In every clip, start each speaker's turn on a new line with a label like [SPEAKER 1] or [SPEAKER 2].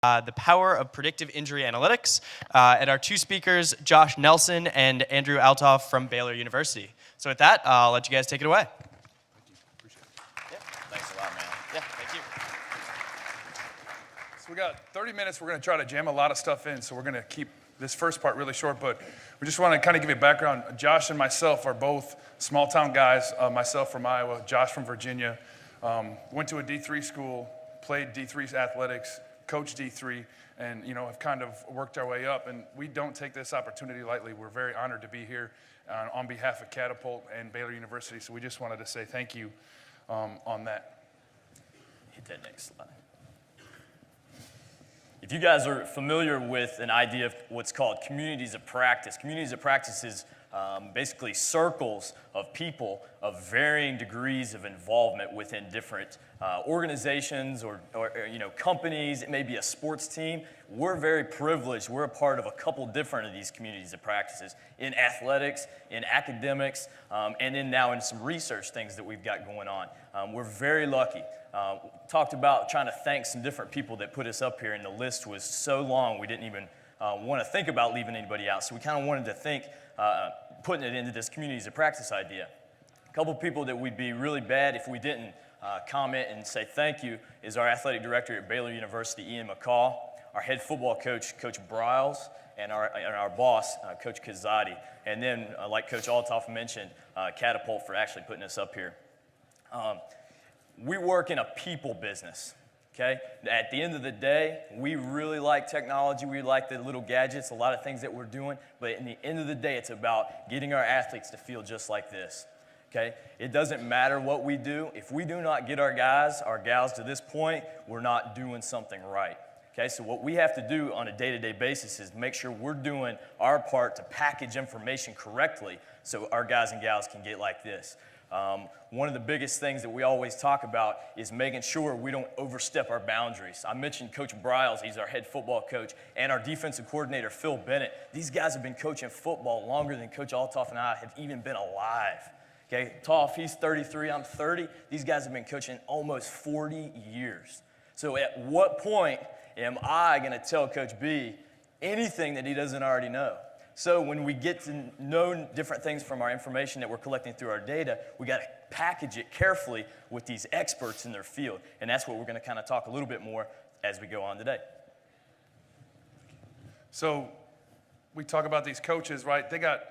[SPEAKER 1] The Power of Predictive Injury Analytics, and our two speakers, Josh Nelson and Andrew Altoff from Baylor University. So with that, I'll let you guys take it away.
[SPEAKER 2] Appreciate it. Yeah, thanks a lot, man. Yeah, thank you.
[SPEAKER 3] So we got 30 minutes. We're going to try to jam a lot of stuff in, so we're going to keep this first part really short, but we just want to kind of give you a background. Josh and myself are both small-town guys, myself from Iowa, Josh from Virginia. Went to a D3 school, played D3 athletics, coached D3, and have kind of worked our way up. And we don't take this opportunity lightly. We're very honored to be here on behalf of Catapult and Baylor University. So we just wanted to say thank you on that.
[SPEAKER 2] Hit that next slide. If you guys are familiar with an idea of what's called communities of practice is basically circles of people of varying degrees of involvement within different organizations or companies. It may be a sports team. We're very privileged. We're a part of a couple different of these communities of practices in athletics, in academics, and now in some research things that we've got going on. We're very lucky. Talked about trying to thank some different people that put us up here, and the list was so long we didn't even want to think about leaving anybody out. So we kind of wanted to think putting it into this communities of practice idea. A couple people that we'd be really bad if we didn't comment and say thank you is our athletic director at Baylor University, Ian McCaw, our head football coach, Coach Briles, and our boss, Coach Kazadi. And then, like Coach Altoff mentioned, Catapult for actually putting us up here. We work in a people business. Okay? At the end of the day, we really like technology. We like the little gadgets, a lot of things that we're doing. But in the end of the day, it's about getting our athletes to feel just like this. Okay? It doesn't matter what we do. If we do not get our guys, our gals to this point, we're not doing something right. Okay? So what we have to do on a day-to-day basis is make sure we're doing our part to package information correctly so our guys and gals can get like this. One of the biggest things that we always talk about is making sure we don't overstep our boundaries. I mentioned Coach Briles, he's our head football coach, and our defensive coordinator, Phil Bennett. These guys have been coaching football longer than Coach Altoff and I have even been alive. Okay, Toff, he's 33, I'm 30. These guys have been coaching almost 40 years. So at what point am I going to tell Coach B anything that he doesn't already know? So when we get to know different things from our information that we're collecting through our data, we got to package it carefully with these experts in their field. And that's what we're going to kind of talk a little bit more as we go on today.
[SPEAKER 3] So we talk about these coaches, right? They got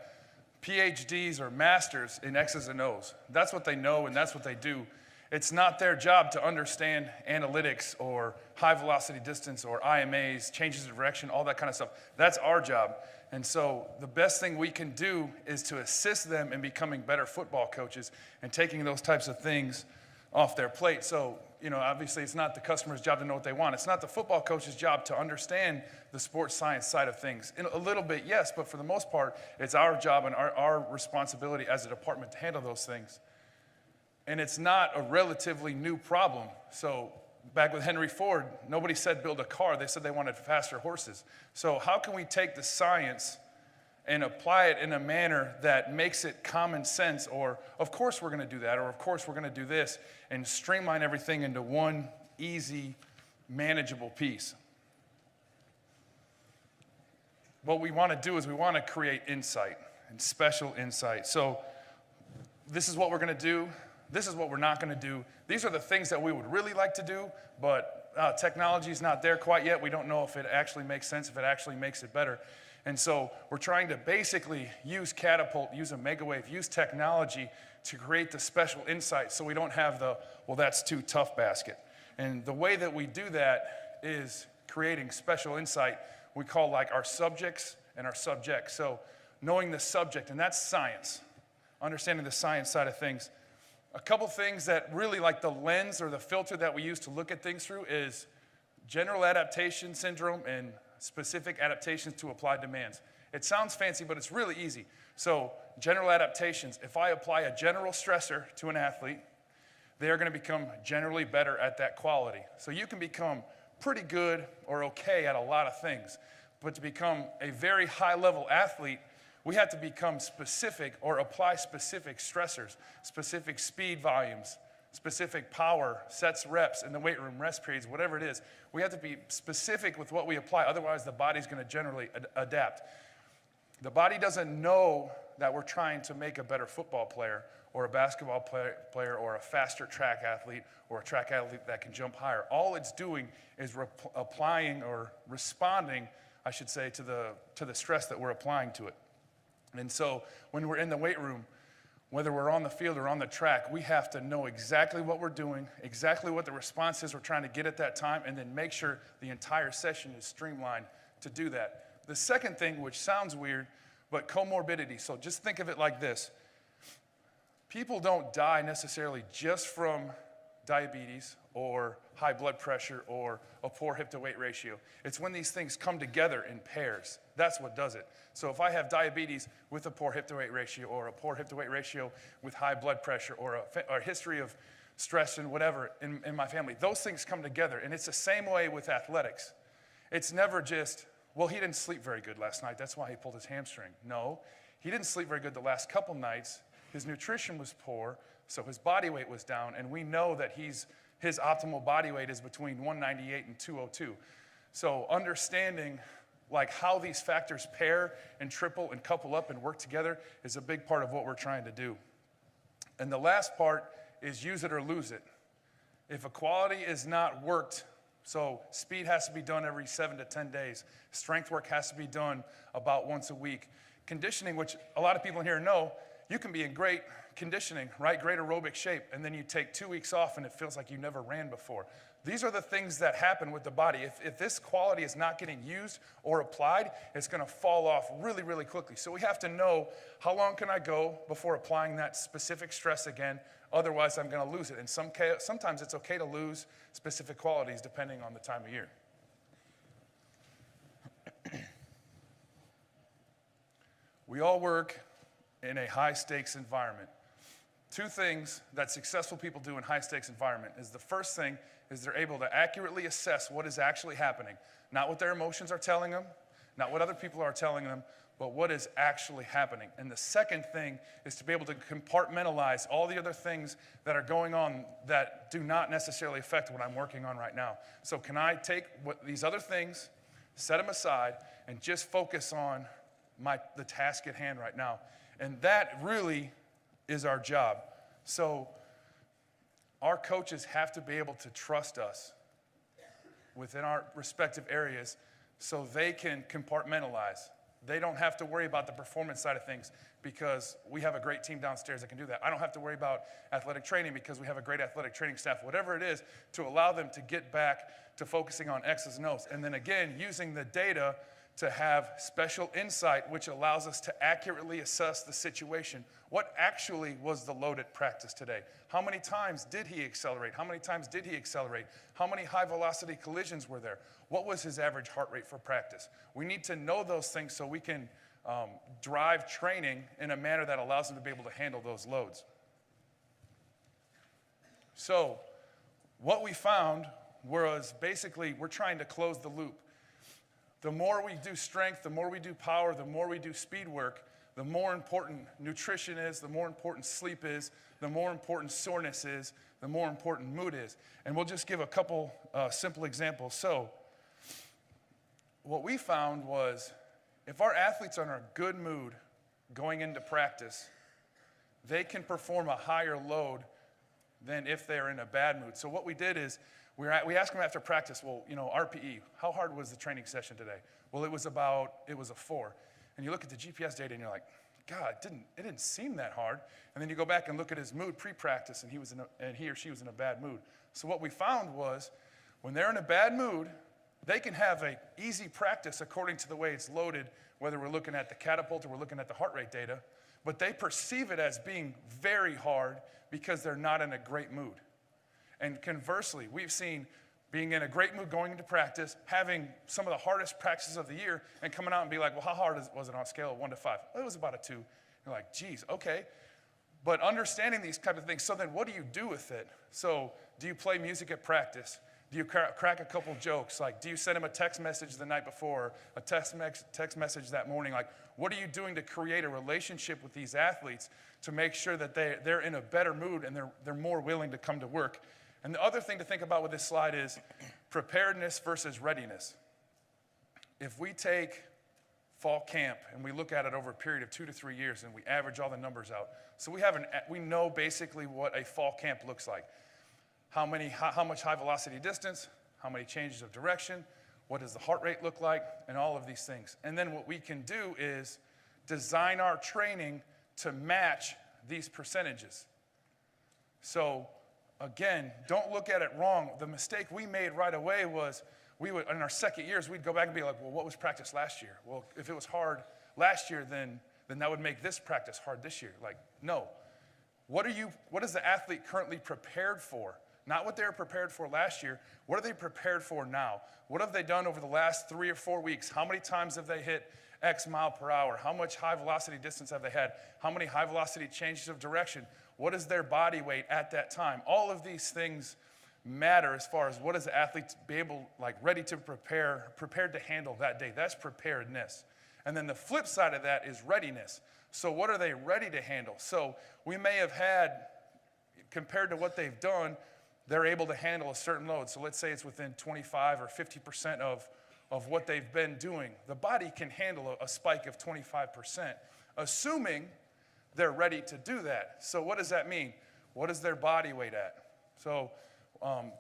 [SPEAKER 3] PhDs or masters in X's and O's. That's what they know and that's what they do. It's not their job to understand analytics or high velocity distance or IMAs, changes of direction, all that kind of stuff. That's our job. And so the best thing we can do is to assist them in becoming better football coaches and taking those types of things off their plate. So, obviously it's not the customer's job to know what they want. It's not the football coach's job to understand the sports science side of things. A little bit, yes, but for the most part, it's our job and our responsibility as a department to handle those things. And it's not a relatively new problem. So back with Henry Ford, nobody said build a car. They said they wanted faster horses. So how can we take the science and apply it in a manner that makes it common sense, or of course we're going to do that, or of course we're going to do this, and streamline everything into one easy, manageable piece? What we want to do is we want to create insight and special insight. So this is what we're going to do. This is what we're not going to do. These are the things that we would really like to do, but technology is not there quite yet. We don't know if it actually makes sense, if it actually makes it better. And so we're trying to basically use Catapult, use a megawave, use technology to create the special insight so we don't have the, well, that's too tough basket. And the way that we do that is creating special insight we call like our subjects and our subjects. So knowing the subject, and that's science, understanding the science side of things. A couple things that really like the lens or the filter that we use to look at things through is general adaptation syndrome and specific adaptations to applied demands. It sounds fancy, but it's really easy. So general adaptations, if I apply a general stressor to an athlete, they are going to become generally better at that quality. So you can become pretty good or okay at a lot of things, but to become a very high-level athlete, we have to become specific or apply specific stressors, specific speed volumes, specific power, sets, reps in the weight room, rest periods, whatever it is. We have to be specific with what we apply. Otherwise, the body's going to generally adapt. The body doesn't know that we're trying to make a better football player or a basketball player or a faster track athlete or a track athlete that can jump higher. All it's doing is applying or responding, I should say, to the stress that we're applying to it. And so when we're in the weight room, whether we're on the field or on the track, we have to know exactly what we're doing, exactly what the response is we're trying to get at that time, and then make sure the entire session is streamlined to do that. The second thing, which sounds weird, but comorbidity. So just think of it like this. People don't die necessarily just from diabetes or high blood pressure or a poor hip-to-weight ratio. It's when these things come together in pairs. That's what does it. So if I have diabetes with a poor hip-to-weight ratio or a poor hip-to-weight ratio with high blood pressure or a history of stress and whatever in my family, those things come together. And it's the same way with athletics. It's never just, well, he didn't sleep very good last night. That's why he pulled his hamstring. No, he didn't sleep very good the last couple nights. His nutrition was poor, so his body weight was down. And we know that his optimal body weight is between 198 and 202. So understanding like how these factors pair and triple and couple up and work together is a big part of what we're trying to do. And the last part is use it or lose it. If a quality is not worked, so speed has to be done every 7 to 10 days. Strength work has to be done about once a week. Conditioning, which a lot of people in here know, you can be in great conditioning, right? Great aerobic shape, and then you take 2 weeks off and it feels like you never ran before. These are the things that happen with the body. If this quality is not getting used or applied, it's going to fall off really, really quickly. So we have to know how long can I go before applying that specific stress again. Otherwise, I'm going to lose it. And sometimes it's okay to lose specific qualities depending on the time of year. We all work in a high-stakes environment. Two things that successful people do in high-stakes environment is the first thing is they're able to accurately assess what is actually happening. Not what their emotions are telling them, not what other people are telling them, but what is actually happening. And the second thing is to be able to compartmentalize all the other things that are going on that do not necessarily affect what I'm working on right now. So can I take these other things, set them aside, and just focus on the task at hand right now? And that really is our job. So our coaches have to be able to trust us within our respective areas so they can compartmentalize. They don't have to worry about the performance side of things because we have a great team downstairs that can do that. I don't have to worry about athletic training because we have a great athletic training staff, whatever it is, to allow them to get back to focusing on X's and O's. And then again, using the data to have special insight, which allows us to accurately assess the situation. What actually was the load at practice today? How many times did he accelerate? How many times did he accelerate? How many high-velocity collisions were there? What was his average heart rate for practice? We need to know those things so we can drive training in a manner that allows them to be able to handle those loads. So what we found was basically we're trying to close the loop. The more we do strength, the more we do power, the more we do speed work, the more important nutrition is, the more important sleep is, the more important soreness is, the more important mood is. And we'll just give a couple simple examples. So what we found was if our athletes are in a good mood going into practice, they can perform a higher load than if they're in a bad mood. So what we did is we asked them after practice, well, RPE, how hard was the training session today? Well, it was a 4. And you look at the GPS data and you're like, God, it didn't seem that hard. And then you go back and look at his mood pre-practice and he or she was in a bad mood. So what we found was when they're in a bad mood, they can have an easy practice according to the way it's loaded, whether we're looking at the catapult or we're looking at the heart rate data, but they perceive it as being very hard because they're not in a great mood. And conversely, we've seen being in a great mood going into practice, having some of the hardest practices of the year, and coming out and be like, well, how hard was it on a scale of 1 to 5? It was about a 2. You're like, geez, okay. But understanding these type of things, so then what do you do with it? So do you play music at practice? Do you crack a couple jokes? Like, do you send them a text message the night before, a text message that morning? Like, what are you doing to create a relationship with these athletes to make sure that they're in a better mood and they're more willing to come to work? And the other thing to think about with this slide is preparedness versus readiness. If we take fall camp and we look at it over a period of 2 to 3 years and we average all the numbers out, so we know basically what a fall camp looks like. How much high velocity distance, how many changes of direction, what does the heart rate look like, and all of these things. And then what we can do is design our training to match these percentages. So again, don't look at it wrong. The mistake we made right away was in our second years, we'd go back and be like, well, what was practice last year? Well, if it was hard last year, then that would make this practice hard this year. Like, no. What is the athlete currently prepared for? Not what they were prepared for last year. What are they prepared for now? What have they done over the last 3 or 4 weeks? How many times have they hit X mile per hour? How much high velocity distance have they had? How many high velocity changes of direction? What is their body weight at that time? All of these things matter as far as what is the athlete be able, ready to prepared to handle that day. That's preparedness. And then the flip side of that is readiness. So what are they ready to handle? So we may have had, compared to what they've done, they're able to handle a certain load. So let's say it's within 25 or 50% of what they've been doing. The body can handle a spike of 25%, assuming they're ready to do that. So what does that mean? What is their body weight at? So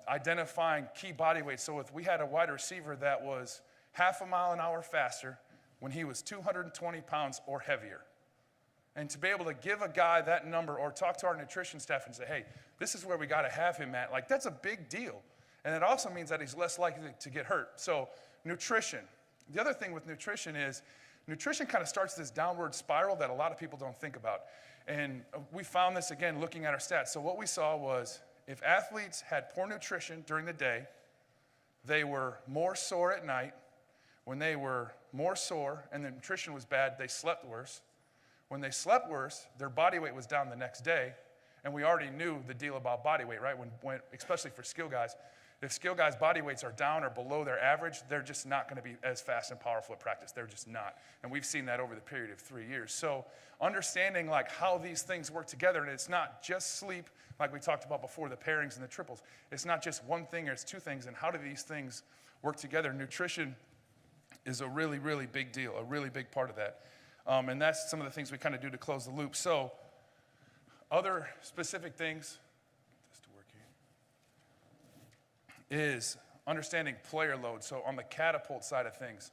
[SPEAKER 3] identifying key body weight. So if we had a wide receiver that was half a mile an hour faster when he was 220 pounds or heavier, and to be able to give a guy that number or talk to our nutrition staff and say, hey, this is where we got to have him at, that's a big deal. And it also means that he's less likely to get hurt. So nutrition. The other thing with nutrition is nutrition kind of starts this downward spiral that a lot of people don't think about. And we found this, again, looking at our stats. So what we saw was if athletes had poor nutrition during the day, they were more sore at night. When they were more sore and the nutrition was bad, they slept worse. When they slept worse, their body weight was down the next day, and we already knew the deal about body weight, right? When especially for skill guys, if skill guys' body weights are down or below their average, they're just not going to be as fast and powerful at practice. They're just not, and we've seen that over the period of 3 years. So understanding how these things work together, and it's not just sleep, like we talked about before, the pairings and the triples. It's not just one thing or it's two things, and how do these things work together? Nutrition is a really, really big deal, a really big part of that. And that's some of the things we kind of do to close the loop. So other specific things, just to work here, is understanding player load. So on the catapult side of things,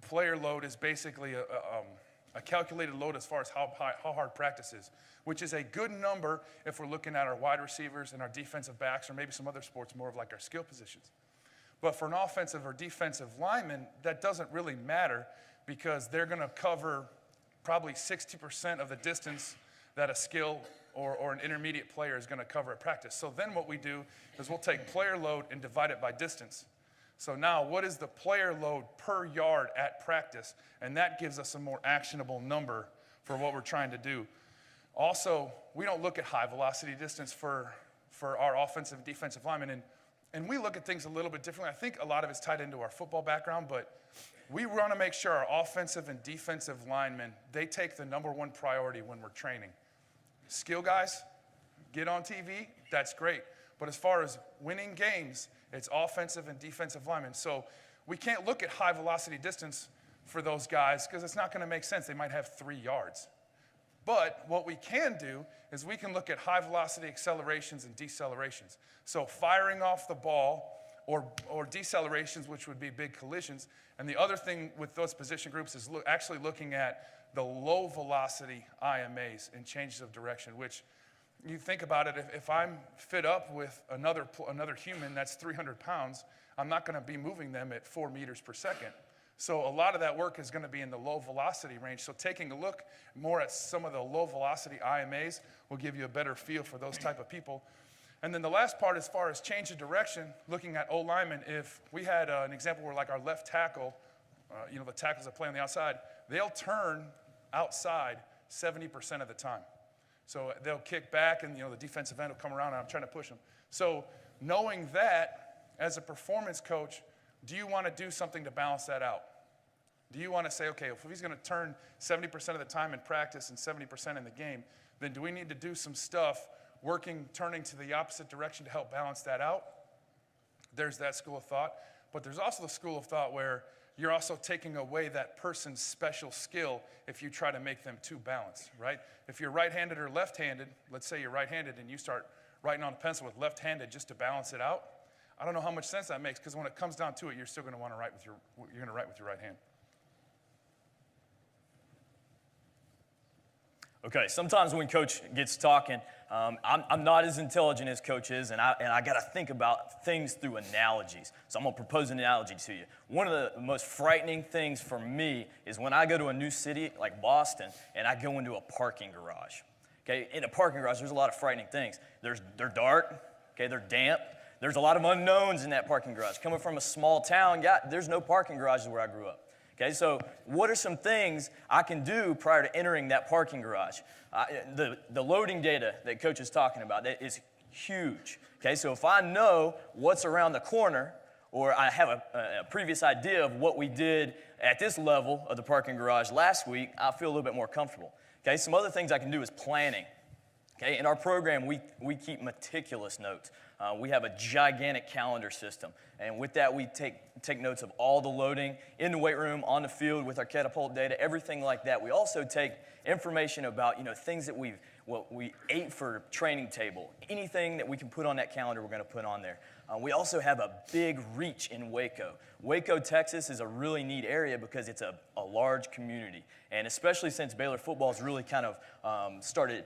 [SPEAKER 3] player load is basically a calculated load as far as how hard practice is, which is a good number if we're looking at our wide receivers and our defensive backs or maybe some other sports, more of like our skill positions. But for an offensive or defensive lineman, that doesn't really matter, because they're going to cover probably 60% of the distance that a skill or an intermediate player is going to cover at practice. So then what we do is we'll take player load and divide it by distance. So now what is the player load per yard at practice? And that gives us a more actionable number for what we're trying to do. Also, we don't look at high velocity distance for our offensive and defensive linemen. And we look at things a little bit differently. I think a lot of it's tied into our football background, but we want to make sure our offensive and defensive linemen, they take the number one priority when we're training. Skill guys, get on TV, that's great. But as far as winning games, it's offensive and defensive linemen. So we can't look at high velocity distance for those guys because it's not going to make sense. They might have 3 yards. But what we can do is we can look at high velocity accelerations and decelerations. So firing off the ball or decelerations, which would be big collisions. And the other thing with those position groups is actually looking at the low velocity IMAs and changes of direction, which you think about it, if I'm fit up with another human that's 300 pounds, I'm not going to be moving them at 4 meters per second. So a lot of that work is going to be in the low velocity range. So taking a look more at some of the low velocity IMAs will give you a better feel for those type of people. And then the last part, as far as change of direction, looking at O-linemen, if we had an example where like our left tackle, the tackles that play on the outside, they'll turn outside 70% of the time. So they'll kick back and the defensive end will come around and I'm trying to push them. So knowing that, as a performance coach, do you want to do something to balance that out? Do you want to say, okay, if he's going to turn 70% of the time in practice and 70% in the game, then do we need to do some stuff turning to the opposite direction to help balance that out? There's that school of thought. But there's also the school of thought where you're also taking away that person's special skill if you try to make them too balanced, right? If you're right-handed or left-handed, let's say you're right-handed and you start writing on a pencil with left-handed just to balance it out, I don't know how much sense that makes, because when it comes down to it, you're still going to want to write with your right hand.
[SPEAKER 2] Okay, sometimes when Coach gets talking, I'm not as intelligent as Coach is, and I got to think about things through analogies. So I'm going to propose an analogy to you. One of the most frightening things for me is when I go to a new city like Boston, and I go into a parking garage. Okay, in a parking garage, there's a lot of frightening things. They're dark. Okay, they're damp. There's a lot of unknowns in that parking garage. Coming from a small town, there's no parking garages where I grew up. Okay, so what are some things I can do prior to entering that parking garage? The loading data that Coach is talking about, that is huge. Okay, so if I know what's around the corner, or I have a previous idea of what we did at this level of the parking garage last week, I feel a little bit more comfortable. Okay, some other things I can do is planning. Okay, in our program, we keep meticulous notes. We have a gigantic calendar system, and with that, we take notes of all the loading in the weight room, on the field, with our catapult data, everything like that. We also take information about things that what we ate for training table, anything that we can put on that calendar, we're going to put on there. We also have a big reach in Waco. Waco, Texas is a really neat area because it's a large community, and especially since Baylor football has really kind of started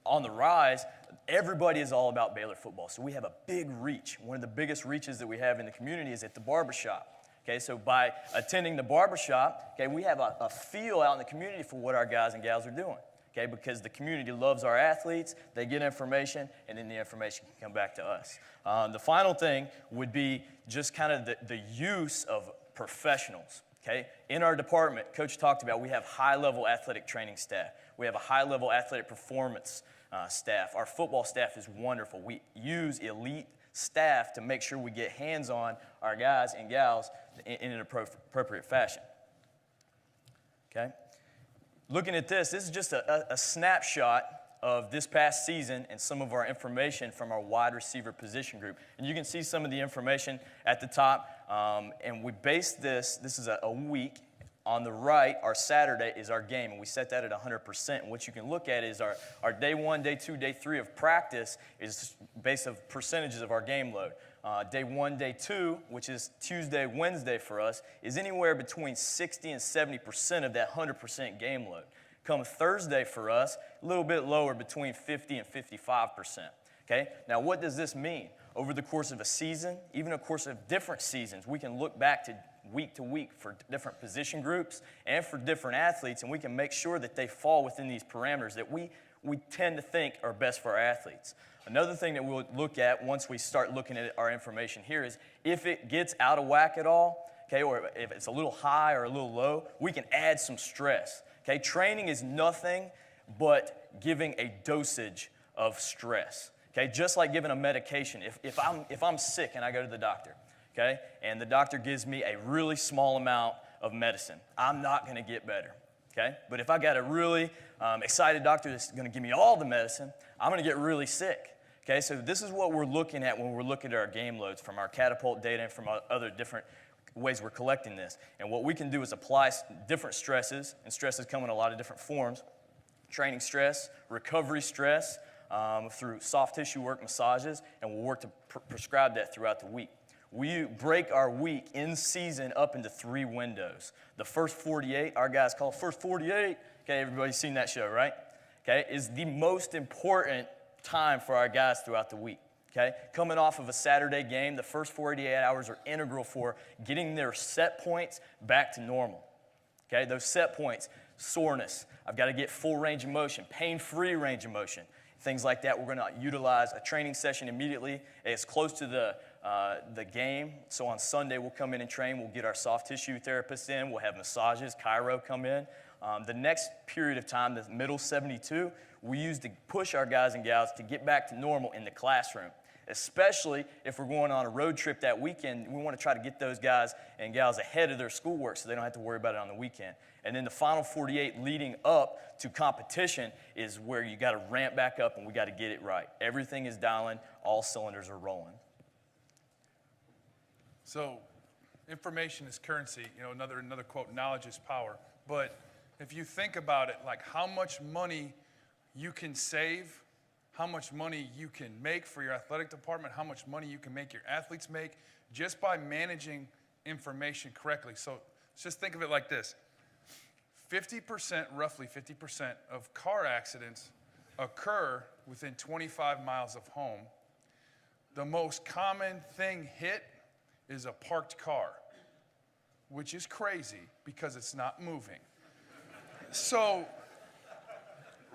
[SPEAKER 2] on the rise, everybody is all about Baylor football. So we have a big reach. One of the biggest reaches that we have in the community is at the barbershop. Okay, so by attending the barbershop, okay, we have a feel out in the community for what our guys and gals are doing. Okay, because the community loves our athletes, they get information, and then the information can come back to us. The final thing would be just kind of the use of professionals. Okay, in our department, Coach talked about we have high-level athletic training staff. We have a high-level athletic performance staff. Our football staff is wonderful. We use elite staff to make sure we get hands on our guys and gals in an appropriate fashion. Okay, looking at this is just a snapshot of this past season and some of our information from our wide receiver position group. And you can see some of the information at the top. And we based this is a week. On the right, our Saturday is our game, and we set that at 100%. And what you can look at is our day 1, day 2, day 3 of practice is based on percentages of our game load. Day 1, day 2, which is Tuesday, Wednesday for us, is anywhere between 60 and 70% of that 100% game load. Come Thursday for us, a little bit lower, between 50 and 55%. Okay? Now, what does this mean? Over the course of a season, even a course of different seasons, we can look back to week for different position groups and for different athletes, and we can make sure that they fall within these parameters that we tend to think are best for our athletes. Another thing that we'll look at once we start looking at our information here is if it gets out of whack at all, okay, or if it's a little high or a little low, we can add some stress. Okay, training is nothing but giving a dosage of stress. Okay, just like giving a medication. If I'm sick and I go to the doctor, okay, and the doctor gives me a really small amount of medicine, I'm not going to get better. Okay, but if I got a really excited doctor that's going to give me all the medicine, I'm going to get really sick. Okay, so this is what we're looking at when we're looking at our game loads from our catapult data and from other different ways we're collecting this. And what we can do is apply different stresses, and stresses come in a lot of different forms. Training stress, recovery stress, through soft tissue work, massages, and we'll work to prescribe that throughout the week. We break our week in season up into 3 windows. The first 48, our guys call first 48, okay, everybody's seen that show, right? Okay, is the most important time for our guys throughout the week. Okay, coming off of a Saturday game, the first 48 hours are integral for getting their set points back to normal. Okay, those set points, soreness, I've got to get full range of motion, pain-free range of motion, things like that. We're going to utilize a training session immediately. It's close to the game, so on Sunday we'll come in and train. We'll get our soft tissue therapists in. We'll have massages, chiro come in. The next period of time, the middle 72, we use to push our guys and gals to get back to normal in the classroom. especially if we're going on a road trip that weekend. We want to try to get those guys and gals ahead of their schoolwork so they don't have to worry about it on the weekend. And then the final 48 leading up to competition is where you got to ramp back up and we got to get it right. Everything is dialing, all cylinders are rolling.
[SPEAKER 3] So information is currency. You know, another quote, knowledge is power. But if you think about it, like how much money you can save, how much money you can make for your athletic department, how much money you can make your athletes make just by managing information correctly. So let's just think of it like this. 50%, roughly 50% of car accidents occur within 25 miles of home. The most common thing hit is a parked car, which is crazy because it's not moving. So,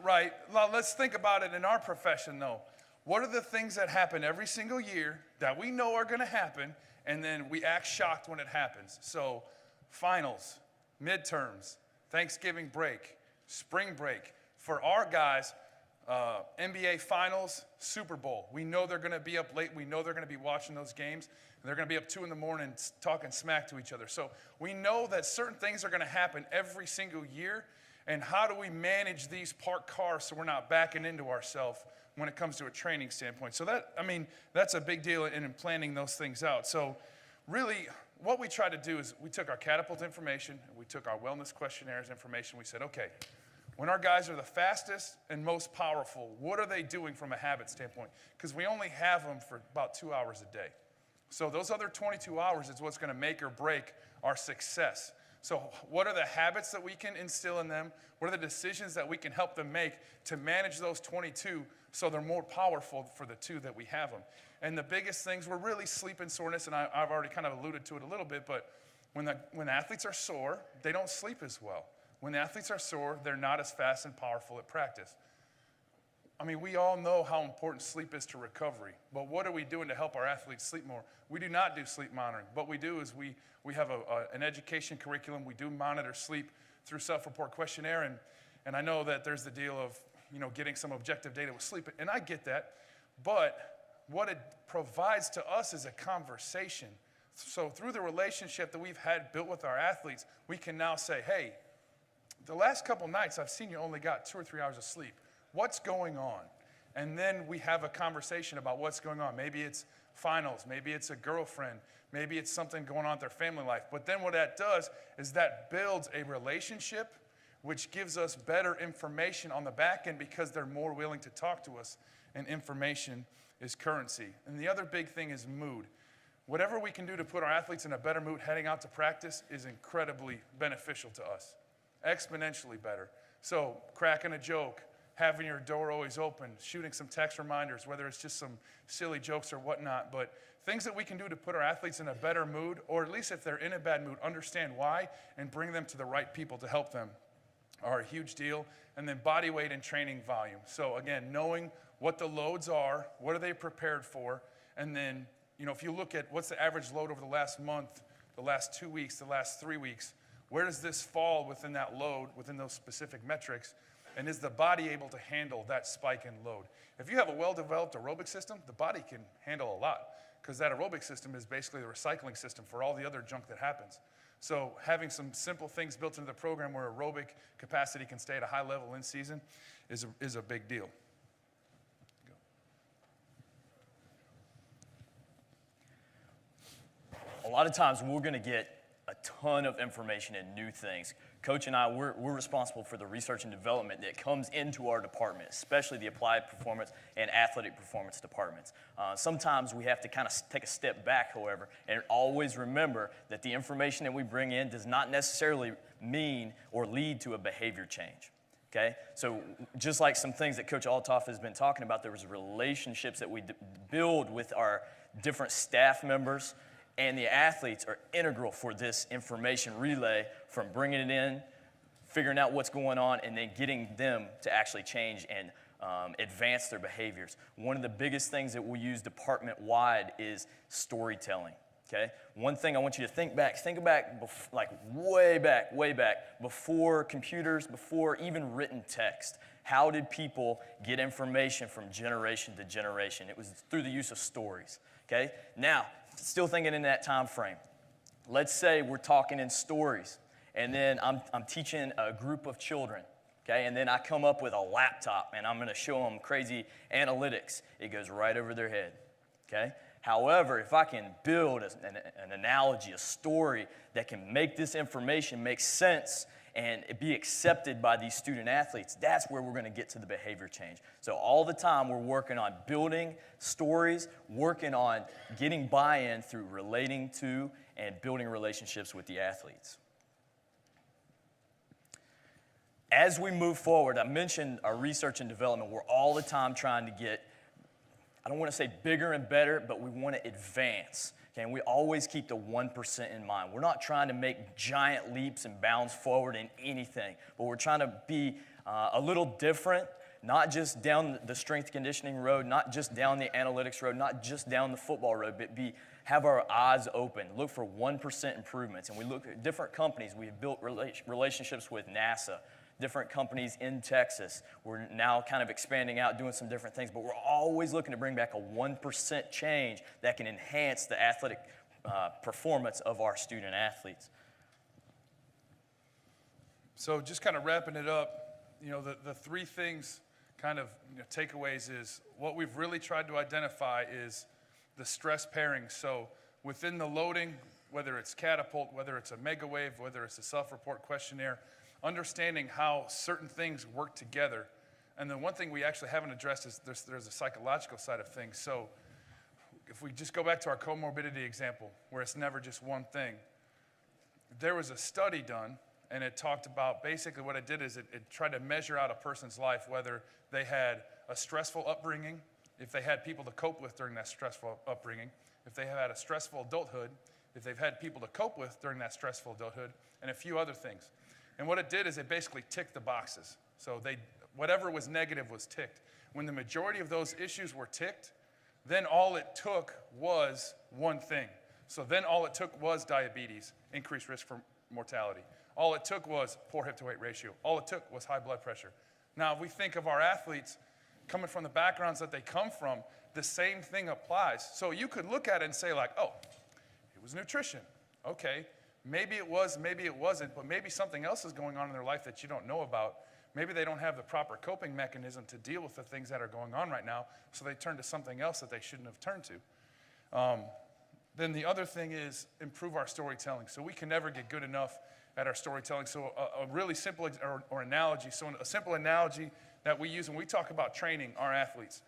[SPEAKER 3] right, now let's think about it in our profession though. What are the things that happen every single year that we know are gonna happen and then we act shocked when it happens? So, finals, midterms, Thanksgiving break, spring break. For our guys, NBA Finals, Super Bowl. We know they're going to be up late. We know they're going to be watching those games. And they're going to be up 2 in the morning talking smack to each other. So we know that certain things are going to happen every single year. And how do we manage these parked cars so we're not backing into ourselves when it comes to a training standpoint? So that's a big deal in planning those things out. So really, what we tried to do is we took our catapult information, and we took our wellness questionnaires information. We said, okay, when our guys are the fastest and most powerful, what are they doing from a habit standpoint? Because we only have them for about 2 hours a day. So those other 22 hours is what's going to make or break our success. So what are the habits that we can instill in them? What are the decisions that we can help them make to manage those 22 so they're more powerful for the 2 that we have them? And the biggest things were really sleep and soreness, and I've already kind of alluded to it a little bit, but when athletes are sore, they don't sleep as well. When the athletes are sore, they're not as fast and powerful at practice. I mean, we all know how important sleep is to recovery, but what are we doing to help our athletes sleep more? We do not do sleep monitoring. What we do is we have an education curriculum. We do monitor sleep through self-report questionnaire, and I know that there's the deal of, you know, getting some objective data with sleep, and I get that, but what it provides to us is a conversation. So through the relationship that we've had built with our athletes, we can now say, hey, the last couple nights I've seen you only got 2 or 3 hours of sleep. What's going on? And then we have a conversation about what's going on. Maybe it's finals, maybe it's a girlfriend, maybe it's something going on with their family life. But then what that does is that builds a relationship which gives us better information on the back end because they're more willing to talk to us, and information is currency. And the other big thing is mood. Whatever we can do to put our athletes in a better mood heading out to practice is incredibly beneficial to us, exponentially better. So cracking a joke, having your door always open, shooting some text reminders, whether it's just some silly jokes or whatnot, but things that we can do to put our athletes in a better mood, or at least if they're in a bad mood, understand why and bring them to the right people to help them are a huge deal. And then body weight and training volume. So again, knowing what the loads are, what are they prepared for, and then, you know, if you look at what's the average load over the last month, the last 2 weeks, the last 3 weeks, where does this fall within that load, within those specific metrics? And is the body able to handle that spike in load? If you have a well-developed aerobic system, the body can handle a lot, because that aerobic system is basically the recycling system for all the other junk that happens. So having some simple things built into the program where aerobic capacity can stay at a high level in season is a big deal.
[SPEAKER 2] A lot of times we're going to get a ton of information and new things. Coach and I, we're responsible for the research and development that comes into our department, especially the applied performance and athletic performance departments. Sometimes we have to kind of take a step back, however, and always remember that the information that we bring in does not necessarily mean or lead to a behavior change. Okay? So just like some things that Coach Altoff has been talking about, there was relationships that we build with our different staff members, and the athletes are integral for this information relay, from bringing it in, figuring out what's going on, and then getting them to actually change and advance their behaviors. One of the biggest things that we use department-wide is storytelling. Okay? One thing I want you to think back like way back, before computers, before even written text. How did people get information from generation to generation? It was through the use of stories, okay? Now, still thinking in that time frame. Let's say we're talking in stories, and then I'm teaching a group of children, okay? And then I come up with a laptop, and I'm going to show them crazy analytics. It goes right over their head, okay? However, if I can build an analogy, a story that can make this information make sense and it be accepted by these student athletes, that's where we're going to get to the behavior change. So all the time we're working on building stories, working on getting buy-in through relating to and building relationships with the athletes. As we move forward, I mentioned our research and development. We're all the time trying to get, I don't want to say bigger and better, but we want to advance. Okay, and we always keep the 1% in mind. We're not trying to make giant leaps and bounds forward in anything, but we're trying to be a little different, not just down the strength conditioning road, not just down the analytics road, not just down the football road, but have our eyes open, look for 1% improvements. And we look at different companies. We've built relationships with NASA, different companies in Texas. We're now kind of expanding out, doing some different things, but we're always looking to bring back a 1% change that can enhance the athletic performance of our student athletes.
[SPEAKER 3] So just kind of wrapping it up, the three things kind of takeaways is what we've really tried to identify is the stress pairing. So within the loading, whether it's Catapult, whether it's a MegaWave, whether it's a self-report questionnaire, understanding how certain things work together. And then one thing we actually haven't addressed is there's a psychological side of things. So if we just go back to our comorbidity example, where it's never just one thing, there was a study done, and it talked about basically what it did is it tried to measure out a person's life, whether they had a stressful upbringing, if they had people to cope with during that stressful upbringing, if they had a stressful adulthood, if they've had people to cope with during that stressful adulthood, and a few other things. And what it did is it basically ticked the boxes. So whatever was negative was ticked. When the majority of those issues were ticked, then all it took was one thing. So then all it took was diabetes, increased risk for mortality. All it took was poor hip-to-weight ratio. All it took was high blood pressure. Now, if we think of our athletes coming from the backgrounds that they come from, the same thing applies. So you could look at it and say like, oh, it was nutrition. Okay, maybe it was, maybe it wasn't, but maybe something else is going on in their life that you don't know about. Maybe they don't have the proper coping mechanism to deal with the things that are going on right now, so they turn to something else that they shouldn't have turned to. Then the other thing is improve our storytelling. So we can never get good enough at our storytelling. So a really simple or analogy. So a simple analogy that we use when we talk about training our athletes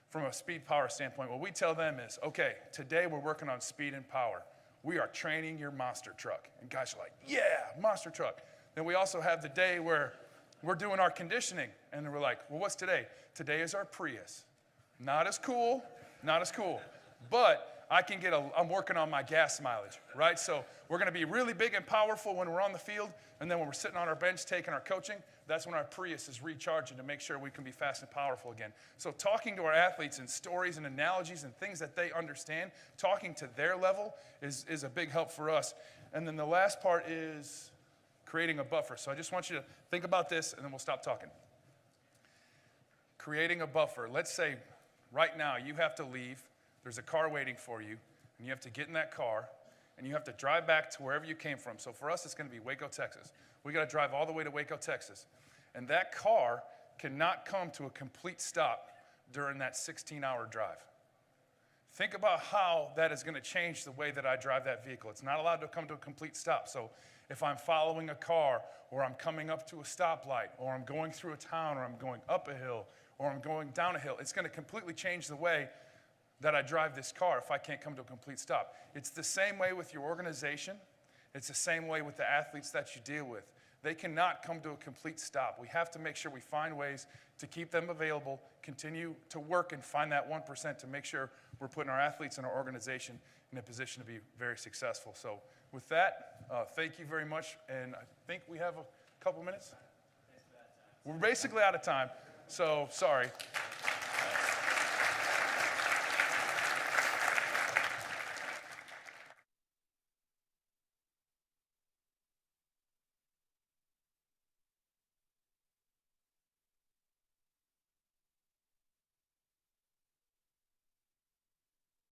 [SPEAKER 3] from a speed power standpoint, what we tell them is, okay, today we're working on speed and power. We are training your monster truck. And guys are like, yeah, monster truck. Then we also have the day where we're doing our conditioning. And we're like, well, what's today? Today is our Prius. Not as cool, not as cool. But I'm working on my gas mileage, right? So we're going to be really big and powerful when we're on the field. And then when we're sitting on our bench taking our coaching, that's when our Prius is recharging to make sure we can be fast and powerful again. So talking to our athletes in stories and analogies and things that they understand, talking to their level is a big help for us. And then the last part is creating a buffer. So I just want you to think about this, and then we'll stop talking. Creating a buffer. Let's say right now you have to leave. There's a car waiting for you, and you have to get in that car, and you have to drive back to wherever you came from. So for us, it's going to be Waco, Texas. We got to drive all the way to Waco, Texas. And that car cannot come to a complete stop during that 16-hour drive. Think about how that is going to change the way that I drive that vehicle. It's not allowed to come to a complete stop. So if I'm following a car, or I'm coming up to a stoplight, or I'm going through a town, or I'm going up a hill, or I'm going down a hill, it's going to completely change the way that I drive this car if I can't come to a complete stop. It's the same way with your organization. It's the same way with the athletes that you deal with. They cannot come to a complete stop. We have to make sure we find ways to keep them available, continue to work and find that 1% to make sure we're putting our athletes and our organization in a position to be very successful. So with that, thank you very much. And I think we have a couple minutes. We're basically out of time, so sorry.